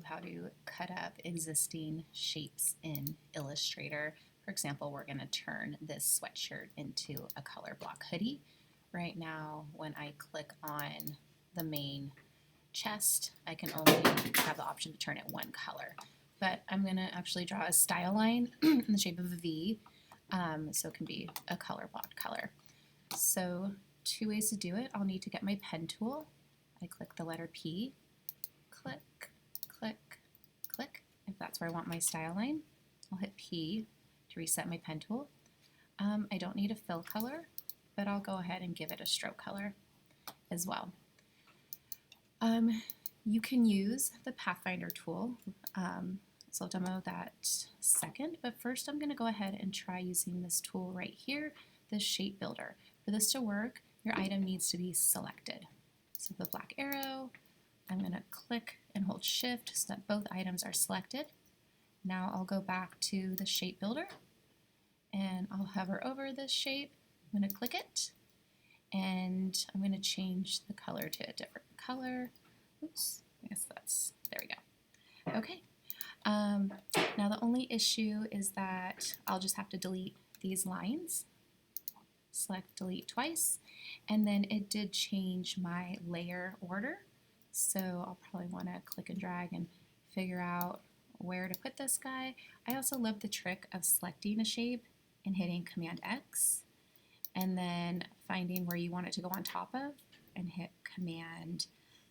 how to cut up existing shapes in Illustrator. For example, we're going to turn this sweatshirt into a color block hoodie. Right now, when I click on the main chest, I can only have the option to turn it one color. But I'm going to actually draw a style line in the shape of a V, so it can be a color blocked color. So two ways to do it. I'll need to get my pen tool. I click the letter P, click, click, click. If that's where I want my style line, I'll hit P to reset my pen tool. I don't need a fill color, but I'll go ahead and give it a stroke color as well. You can use the Pathfinder tool, so I'll demo that second, but first I'm going to go ahead and try using this tool right here, the shape builder. For this to work, your item needs to be selected. So the black arrow, I'm going to click and hold shift so that both items are selected. Now I'll go back to the shape builder and I'll hover over this shape. I'm going to click it and I'm going to change the color to a different color. Oops, I guess there we go. Okay. Now the only issue is that I'll just have to delete these lines. Select delete twice, and then it did change my layer order, so I'll probably want to click and drag and figure out where to put this guy. I also love the trick of selecting a shape and hitting Command X and then finding where you want it to go on top of and hit Command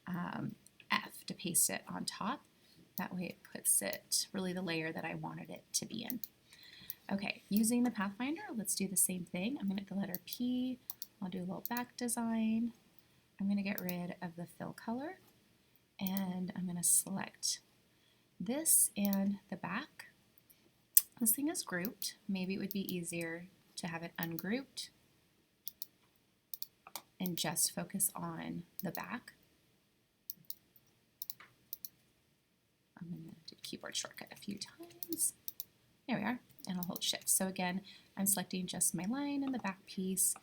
F to paste it on top. That way it puts it really the layer that I wanted it to be in. Okay, using the Pathfinder, let's do the same thing. I'm going to hit the letter P. I'll do a little back design. I'm going to get rid of the fill color, and I'm going to select this and the back. This thing is grouped. Maybe it would be easier to have it ungrouped and just focus on the back. I'm going to do keyboard shortcut a few times. There we are. And I'll hold shift. So again, I'm selecting just my line in the back piece,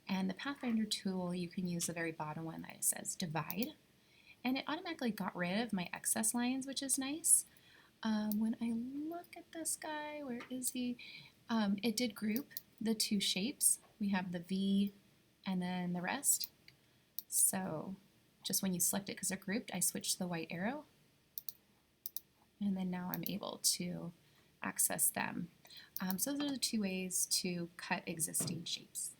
and the Pathfinder tool, you can use the very bottom one that says divide, and it automatically got rid of my excess lines, which is nice. When I look at this guy, where is he? It did group the two shapes. We have the V and then the rest. So just when you select it because they're grouped, I switch to the white arrow, and then now I'm able to access them. So those are the two ways to cut existing shapes.